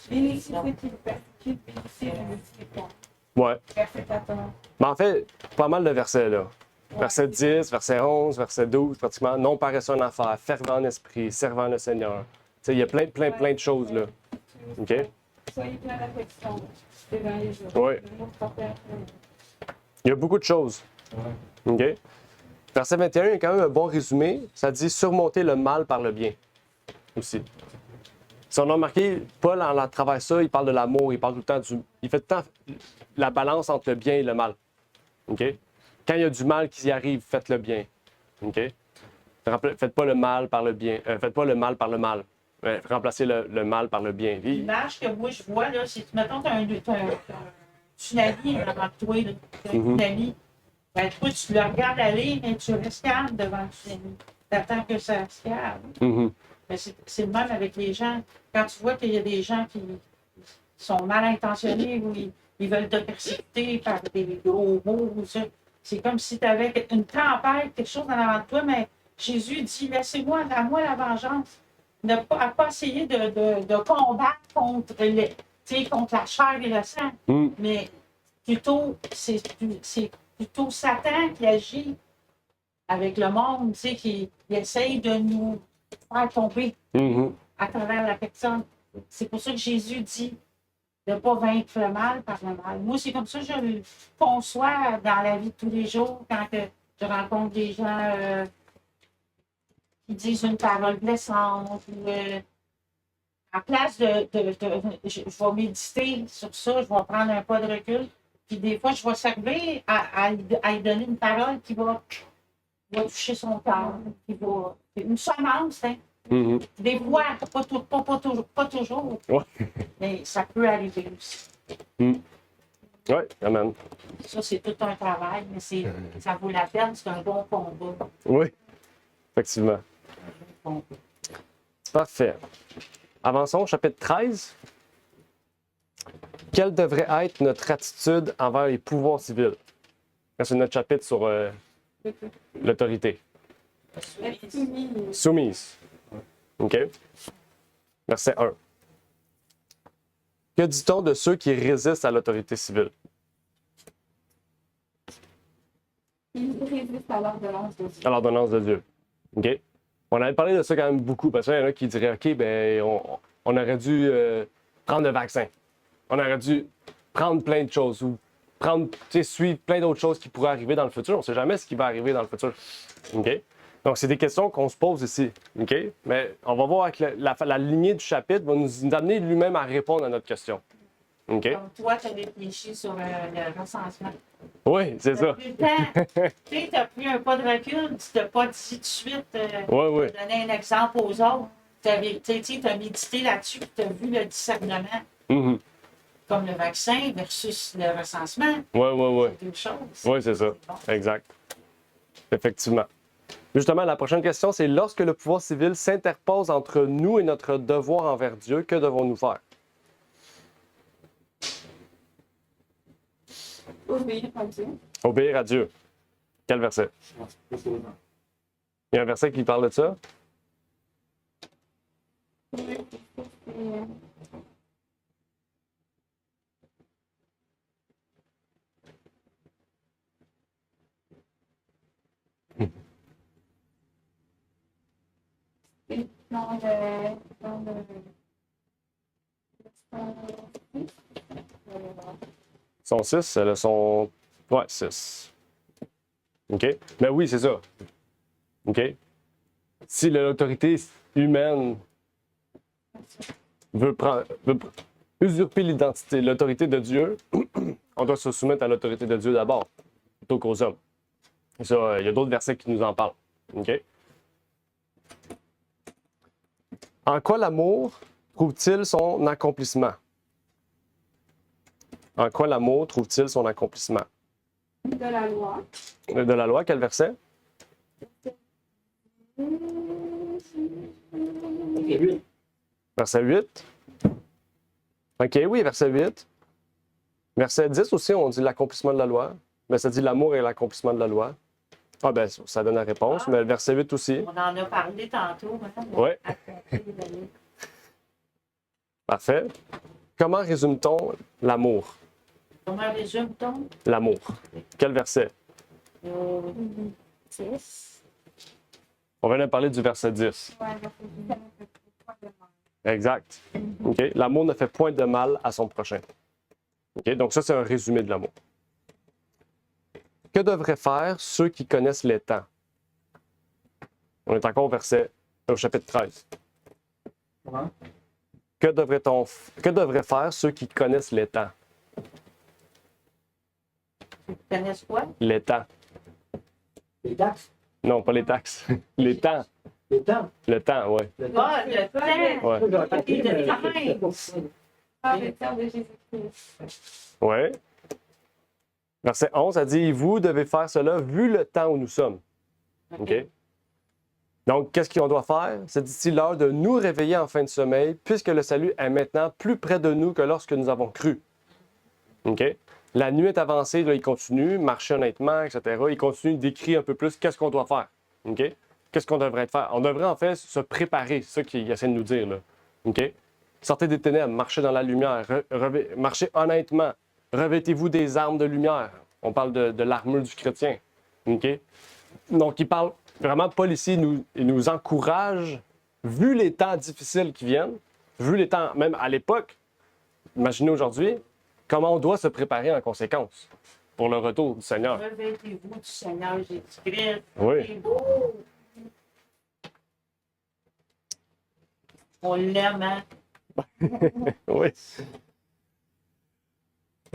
Bénissez ceux qui vous persécutent, bénissez et ne bénissez pas. Ouais. Verset 14. Mais en fait, pas mal de versets, là. Verset 10, verset 11, verset 12, pratiquement. Non paresseux en affaires, fervent en esprit, servant le Seigneur. Tu sais, il y a plein de choses, là. OK? Soyez pleins d'affection devant les jours. Oui. L'amour fraternel. Il y a beaucoup de choses. OK? Verset 21, il y a quand même un bon résumé. Ça dit surmonter le mal par le bien. Aussi. Si on a remarqué, Paul, à travers ça, il parle de l'amour, il parle tout le temps du. Il fait tout le temps la balance entre le bien et le mal. OK? Quand il y a du mal qui y arrive, faites le bien. OK? Faites pas le mal par le bien. Faites pas le mal par le mal. Remplacez le mal par le bien. L'image que moi je vois, là, c'est que, mettons, tu as un tsunami devant toi, là. T'as un Mhm. tsunami. Ben, toi, tu le regardes aller, mais tu restes calme devant le tsunami. T'attends que ça se calme. Mhm. Ben, c'est le même avec les gens. Quand tu vois qu'il y a des gens qui sont mal intentionnés ou ils veulent te persécuter par des gros mots ou ça, c'est comme si tu avais une tempête, quelque chose en avant de toi, mais Jésus dit laissez-moi, à moi la vengeance. Ne pas essayer de combattre contre la chair et le sang, Mhm. mais plutôt, c'est plutôt Satan qui agit avec le monde, qui essaye de nous faire tomber Mhm. à travers la personne. C'est pour ça que Jésus dit de ne pas vaincre le mal par le mal. Moi, c'est comme ça que je le conçois dans la vie de tous les jours quand que je rencontre des gens qui disent une parole blessante ou en place je vais méditer sur ça, je vais prendre un pas de recul. Puis des fois, je vais servir à lui donner une parole qui va toucher son cœur, une semence, hein. Mhm. Des fois, pas toujours, Ouais. mais ça peut arriver aussi. Oui, amen. Ça, c'est tout un travail, mais ça vaut la peine, c'est un bon combat. Oui, effectivement. Parfait. Avançons au chapitre 13. Quelle devrait être notre attitude envers les pouvoirs civils? C'est notre chapitre sur l'autorité. Être soumis. Soumise. OK. Verset 1. Que dit-on de ceux qui résistent à l'autorité civile? Ils résistent à l'ordonnance de Dieu. À l'ordonnance de Dieu. OK? On avait parlé de ça quand même beaucoup, parce qu'il y en a qui diraient, OK, ben, on aurait dû prendre le vaccin. On aurait dû prendre plein de choses ou suivre plein d'autres choses qui pourraient arriver dans le futur. On ne sait jamais ce qui va arriver dans le futur. OK? Donc, c'est des questions qu'on se pose ici. OK? Mais on va voir avec la lignée du chapitre va nous amener lui-même à répondre à notre question. OK? Donc, toi, tu as réfléchi sur le recensement. Oui, c'est ça. Tu as pris un pas de recul, tu t'as pas dit tout de suite, Oui, oui. donner un exemple aux autres. Tu as médité là-dessus, tu as vu le discernement, Mhm. comme le vaccin versus le recensement. Oui, oui, oui. C'est deux choses. Oui, c'est ça. Bon. Exact. Effectivement. Justement, la prochaine question, c'est lorsque le pouvoir civil s'interpose entre nous et notre devoir envers Dieu, que devons-nous faire? Obéir à Dieu. Obéir à Dieu. Quel verset? Il y a un verset qui parle de ça? Et dans Son 6, c'est le son. Ouais, 6. OK? Mais oui, c'est ça. OK? Si l'autorité humaine veut usurper l'autorité de Dieu, on doit se soumettre à l'autorité de Dieu d'abord, plutôt qu'aux hommes. Et ça, il y a d'autres versets qui nous en parlent. OK? En quoi l'amour trouve-t-il son accomplissement? En quoi l'amour trouve-t-il son accomplissement? de la loi. De la loi, quel verset? Verset 8. OK, oui, verset 8. Verset 10 aussi, on dit l'accomplissement de la loi. Mais ça dit l'amour et l'accomplissement de la loi. Ah ben, ça donne la réponse, mais le verset 8 aussi. On en a parlé tantôt. Hein, Oui. Parfait. Comment résume-t-on l'amour? Comment résume-t-on? L'amour. Quel verset? 10. On vient de parler du verset 10. Exact. OK. L'amour ne fait point de mal à son prochain. OK. Donc ça, c'est un résumé de l'amour. Que devraient faire ceux qui connaissent les temps? On est encore au chapitre 13. Comment? Que devraient faire ceux qui connaissent les temps? Tu connais quoi? Les temps. Les taxes? Non, pas les taxes. Les temps. Les temps? Le temps, oui. Le temps? Ah, le temps! Ouais. Ça, j'ai attaqué, mais temps. c'était pour ça. Par le temps de Jésus-Christ. Oui. Verset 11, ça dit, vous devez faire cela vu le temps où nous sommes. OK? Donc, qu'est-ce qu'on doit faire? C'est d'ici l'heure de nous réveiller en fin de sommeil, puisque le salut est maintenant plus près de nous que lorsque nous avons cru. OK? La nuit est avancée, là, il continue, marcher honnêtement, etc. Il continue d'écrire un peu plus qu'est-ce qu'on doit faire. OK? Qu'est-ce qu'on devrait faire? On devrait en fait se préparer, c'est ça qu'il essaie de nous dire. Là. OK? Sortez des ténèbres, marchez dans la lumière, marchez honnêtement, revêtez-vous des armes de lumière. On parle de l'armure du chrétien. OK? Donc, il parle vraiment, Paul ici, il nous encourage, vu les temps difficiles qui viennent, vu les temps, même à l'époque, imaginez aujourd'hui comment on doit se préparer en conséquence pour le retour du Seigneur. Revêtez-vous du Seigneur Jésus-Christ. Oui. On l'aime, hein? Oui.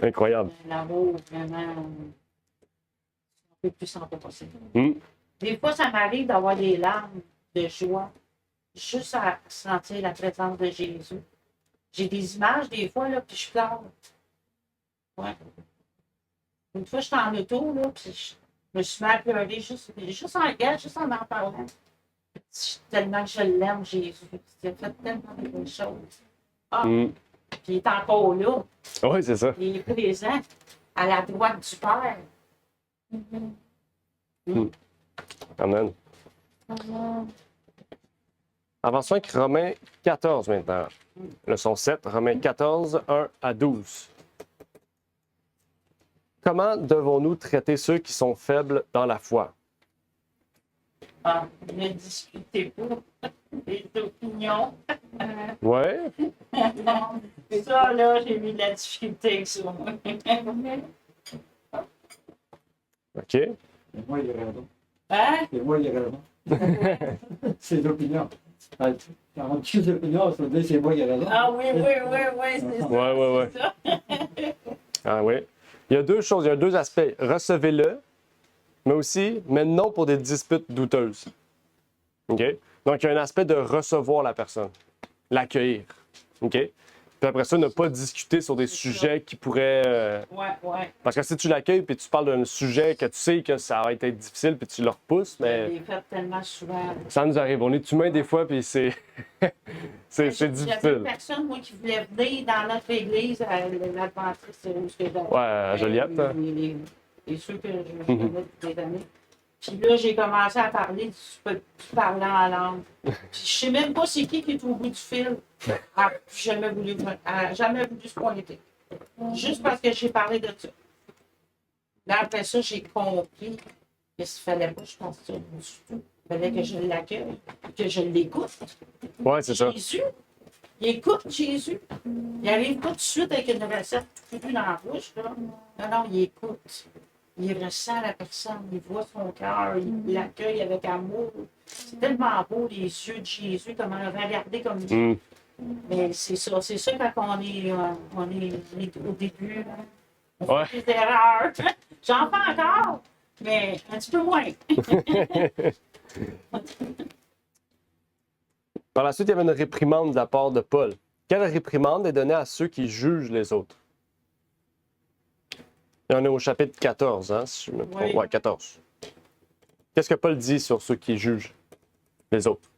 Incroyable. L'amour, vraiment. On peut plus s'en passer. Hmm. Des fois, ça m'arrive d'avoir des larmes de joie, juste à sentir la présence de Jésus. J'ai des images, des fois, là, puis je pleure. Ouais. Une fois, j'étais en auto, là, puis je me suis mis à pleurer juste en regardant, juste en parlant. Tellement que je l'aime, Jésus. Il a fait tellement de belles choses. Ah, Hmm. puis il est encore là. Oui, c'est ça. Il est présent à la droite du Père. Amen. Avançons avec Romains 14 maintenant. Leçon 7, Romains 14, 1 à 12. Comment devons-nous traiter ceux qui sont faibles dans la foi? Ah, ne discutez pas des opinions. Ouais. Ça, là, j'ai eu de la difficulté avec ça. OK. Et moi, il a raison. Hein? Et moi, il a raison. Ses opinions. Quand on dit ses opinions, ça veut dire c'est moi qui ai raison. Ah oui, c'est ça. Ouais. C'est ça. Ah oui. Il y a deux choses, il y a deux aspects. Recevez-le, mais aussi, mais non pour des disputes douteuses. OK? Donc, il y a un aspect de recevoir la personne, l'accueillir. OK? Puis après ça, ne pas discuter sur des sujets qui pourraient. Ouais. Parce que si tu l'accueilles puis tu parles d'un sujet que tu sais que ça va être difficile puis tu le repousses, Je mais l'ai fait tellement souvent. ça nous arrive. On est humain des fois puis c'est. c'est J'avais une difficile. personne, moi, qui voulait venir dans notre église, l'Adventiste, où ce que j'avais. Ouais, à Joliette. Hein? Les ceux que je connais depuis des années. Puis là, j'ai commencé à parler du parlant en langue. Puis je sais même pas c'est qui est au bout du fil. Elle n'a jamais voulu se pointer. Juste parce que j'ai parlé de ça. Là, après ça, j'ai compris qu'il ne fallait pas que je fasse ça du tout. Il fallait que je l'accueille, que je l'écoute. Ouais, c'est ça. Jésus, il écoute Jésus. Il n'arrive pas tout de suite avec une recette tout dans la bouche. Là. Non, il écoute. Il ressent la personne, il voit son cœur, il l'accueille avec amour. C'est tellement beau, les yeux de Jésus, comment le regarder comme lui. Hmm. Mais c'est ça quand on est au début. Hein. On Ouais. fait des erreurs. J'en fais encore, mais un petit peu moins. Par la suite, il y avait une réprimande de la part de Paul. Quelle réprimande est donnée à ceux qui jugent les autres? Et on est au chapitre 14, hein, si je me trompe. Oui. Ouais, 14. Qu'est-ce que Paul dit sur ceux qui jugent les autres?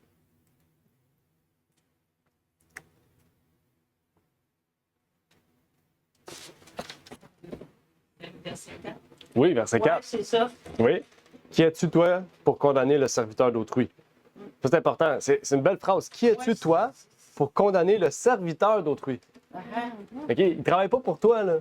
Verset 4. Oui, verset 4. Ouais, c'est ça. Oui. Qui es-tu, toi, pour condamner le serviteur d'autrui? Ça, c'est important. C'est une belle phrase. Qui es-tu, Ouais, toi, pour condamner le serviteur d'autrui? Uh-huh. OK? Il ne travaille pas pour toi, là.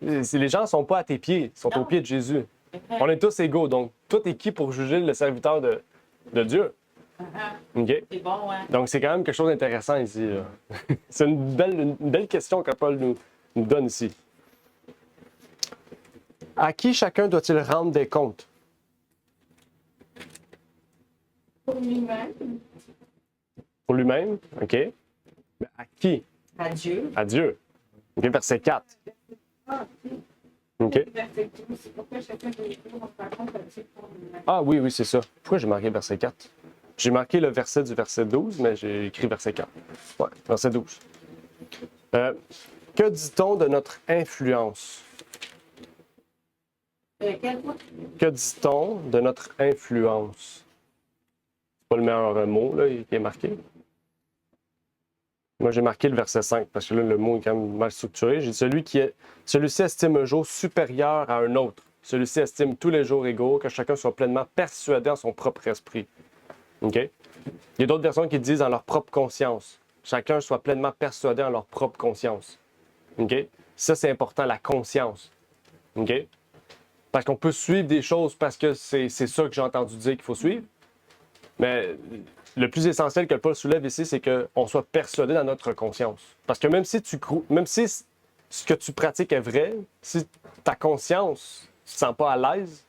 Les gens ne sont pas à tes pieds, ils sont Non. aux pieds de Jésus. On est tous égaux, donc toi, t'es qui pour juger le serviteur de Dieu? Uh-huh. OK? C'est bon, hein? Donc, c'est quand même quelque chose d'intéressant ici. Là. C'est une belle question que Paul nous donne ici. À qui chacun doit-il rendre des comptes? Pour lui-même. Pour lui-même, OK? Mais à qui? Adieu. À Dieu. OK, verset 4. OK. Verset 12, c'est pourquoi chacun doit rendre compte à Dieu pour lui-même. Ah oui, c'est ça. Pourquoi j'ai marqué verset 4? J'ai marqué le verset du verset 12, mais j'ai écrit verset 4. Ouais, verset 12. Que dit-on de notre influence? Quel mot? Que dit-on de notre influence? C'est pas le meilleur mot là, qui est marqué. Moi, j'ai marqué le verset 5 parce que là, le mot est quand même mal structuré. J'ai dit celui-ci estime un jour supérieur à un autre. Celui-ci estime tous les jours égaux, que chacun soit pleinement persuadé en son propre esprit. OK? Il y a d'autres versions qui disent en leur propre conscience. Chacun soit pleinement persuadé en leur propre conscience. OK? Ça, c'est important, la conscience. OK? Parce qu'on peut suivre des choses parce que c'est ça que j'ai entendu dire qu'il faut suivre. Mais le plus essentiel que Paul soulève ici, c'est qu'on soit persuadé dans notre conscience. Parce que même si même si ce que tu pratiques est vrai, si ta conscience ne se sent pas à l'aise,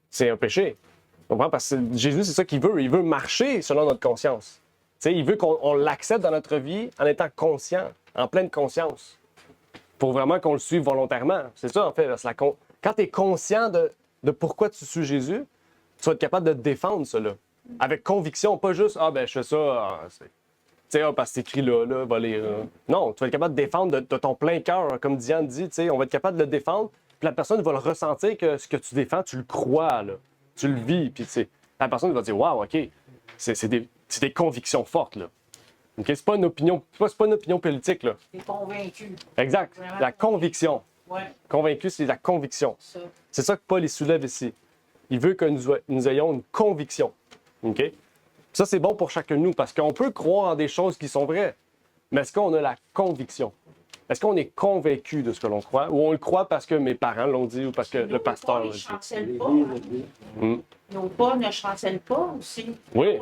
c'est un péché. Tu comprends? Parce que Jésus, c'est ça qu'il veut. Il veut marcher selon notre conscience. Tu sais, il veut qu'on l'accepte dans notre vie en étant conscient, en pleine conscience, pour vraiment qu'on le suive volontairement. C'est ça, en fait. Parce que quand tu es conscient de pourquoi tu suis Jésus, tu vas être capable de défendre cela. Avec conviction, pas juste « Ah, ben je fais ça, tu sais, parce que c'est écrit là, va lire. » Non, tu vas être capable de défendre de ton plein cœur. Comme Diane dit, tu sais, on va être capable de le défendre, puis la personne va le ressentir que ce que tu défends, tu le crois, là. Tu le vis, puis tu sais, la personne va dire « Wow, OK, c'est des convictions fortes, là. » OK? C'est pas une opinion politique, là. T'es convaincu. Exact. Vraiment. La conviction. Ouais, Convaincu, c'est la conviction. ça. C'est ça que Paul il soulève ici. Il veut que nous ayons une conviction. OK? Ça, c'est bon pour chacun de nous parce qu'on peut croire en des choses qui sont vraies. Mais est-ce qu'on a la conviction? Est-ce qu'on est convaincu de ce que l'on croit? Ou on le croit parce que mes parents l'ont dit ou parce que le pasteur l'a Nos pas ne dit? chancellent pas. Hein. Nos pas ne chancellent pas aussi. Oui.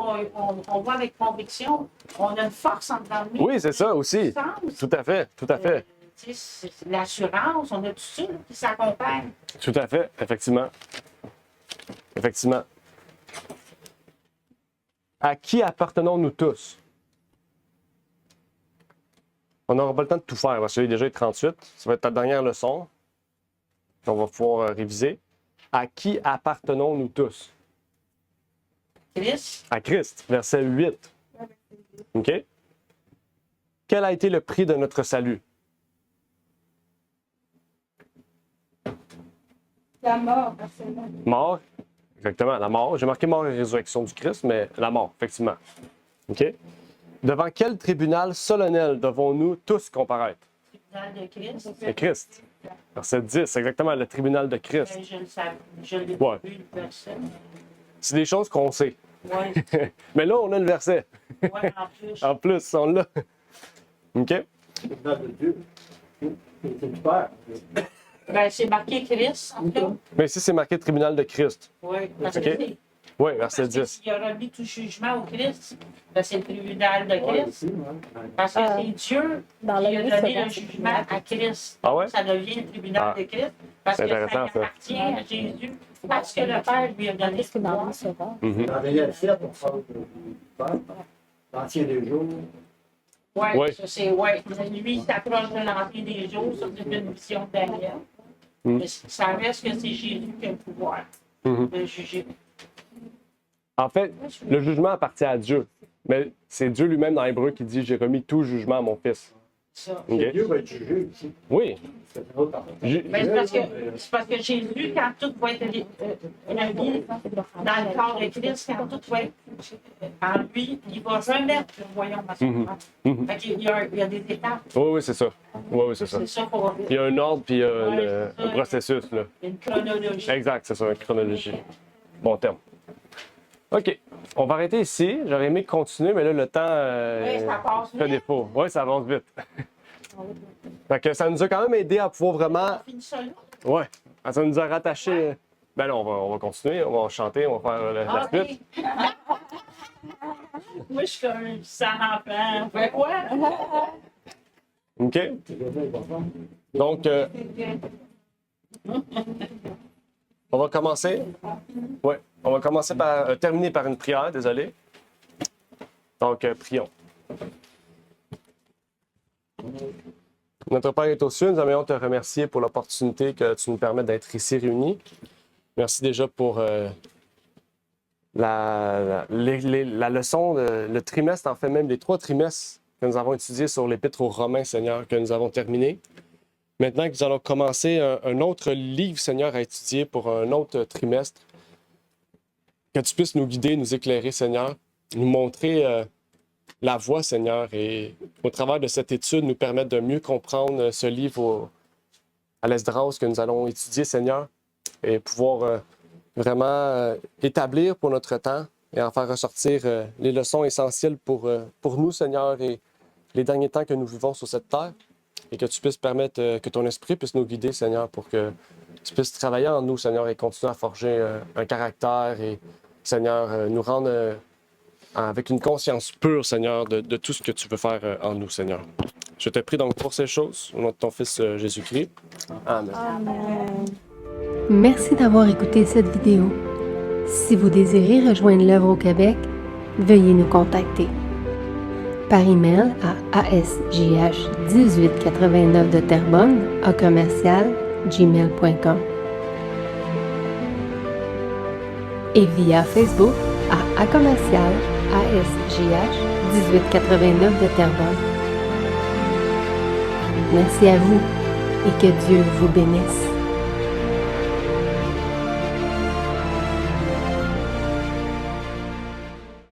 On voit avec conviction. On a une force en dedans de nous. Oui, c'est ça aussi. Sens. Tout à fait, tout à fait. Tu sais, c'est l'assurance, on a tout ça là, qui s'accompagne. Tout à fait, effectivement. Effectivement. À qui appartenons-nous tous? On n'aura pas le temps de tout faire, parce qu'il est déjà 38. Ça va être ta dernière leçon qu'on va pouvoir réviser. À qui appartenons-nous tous? Christ, À Christ, verset 8. OK? Quel a été le prix de notre salut? La mort, personnellement. Mort, exactement, la mort. J'ai marqué mort et résurrection du Christ, mais la mort, effectivement. OK? Devant quel tribunal solennel devons-nous tous comparaître? tribunal de Christ. C'est Christ. Verset 10, c'est exactement le tribunal de Christ. Je le savais, je l'ai Ouais. vu, le verset. C'est des choses qu'on sait. Oui, Mais là, on a le verset. ouais, en plus. En plus, on l'a. OK? Le tribunal de Dieu. C'est du Père. Ben, c'est marqué Christ, en tout cas. Mais ici, c'est marqué tribunal de Christ. Oui, parce OK. que c'est- Oui, verset parce que 10. s'il a remis tout jugement au Christ, ben, c'est le tribunal de Ouais, Christ. aussi, ouais. Parce que c'est Dieu Dans qui a l'Église, donné c'est le jugement à Christ. Ah ouais? Ça devient le tribunal Ah. de Christ. Parce C'est que ça intéressant, ça. appartient à Jésus. Parce que le Père lui a donné Qu'est-ce que le dans pouvoir. le sauveur? Mhm. Dans Daniel 7, on parle du Père. L'Ancien des jours. Oui, Ouais. ça c'est, ouais. Lui, il s'approche de l'entrée des jours, ça c'est une vision de Daniel. Mais ça reste que c'est Jésus qui a le pouvoir de juger. En fait, le jugement appartient à Dieu. Mais c'est Dieu lui-même dans Hébreu qui dit « J'ai remis tout jugement à mon fils Ça. ». OK? Dieu va être jugé aussi. Oui. C'est une autre affaire. Ben, c'est parce que Jésus, quand tout va être remis dans le corps de Christ, quand tout va être en lui, il va remettre le royaume à son corps. Fait qu'il y a des étapes. Oui, oui, c'est ça. Oui, oui, c'est ça. C'est ça qu'on Il y a un ordre puis Ouais, c'est un ça. processus. Là. une chronologie. Exact, c'est ça, une chronologie. Bon terme. OK. On va arrêter ici. J'aurais aimé continuer, mais là, le temps Oui, ça passe fait vite. défaut. Oui, ça avance vite. Fait que ça nous a quand même aidé à pouvoir vraiment. On finit ça là? Ouais. Ça nous a rattaché. Ben là, on va continuer, on va chanter, on va faire la Ah, suite. OK. Moi, je suis comme un sang enfant. On fait quoi? OK. C'est vraiment important. Donc, on va commencer. Oui, on va commencer par terminer par une prière, désolé. Donc, prions. Notre Père est aux cieux, nous aimerions te remercier pour l'opportunité que tu nous permets d'être ici réunis. Merci déjà pour la leçon, le trimestre, en fait même les 3 trimestres que nous avons étudiés sur l'Épître aux Romains, Seigneur, que nous avons terminé. Maintenant que nous allons commencer un autre livre, Seigneur, à étudier pour un autre trimestre, que tu puisses nous guider, nous éclairer, Seigneur, nous montrer la voie, Seigneur, et au travers de cette étude, nous permettre de mieux comprendre ce livre à l'Esdras que nous allons étudier, Seigneur, et pouvoir vraiment établir pour notre temps et en faire ressortir les leçons essentielles pour nous, Seigneur, et les derniers temps que nous vivons sur cette terre. Et que tu puisses permettre que ton esprit puisse nous guider, Seigneur, pour que tu puisses travailler en nous, Seigneur, et continuer à forger un caractère et Seigneur, nous rendre avec une conscience pure, Seigneur, de tout ce que tu veux faire en nous, Seigneur. Je te prie donc pour ces choses, au nom de ton Fils Jésus-Christ. Amen. Merci d'avoir écouté cette vidéo. Si vous désirez rejoindre l'œuvre au Québec, veuillez nous contacter par email à asjh1889 de Terrebonne à commercial@gmail.com et via Facebook à commercial ASJH1889 de Terrebonne. Merci à vous et que Dieu vous bénisse.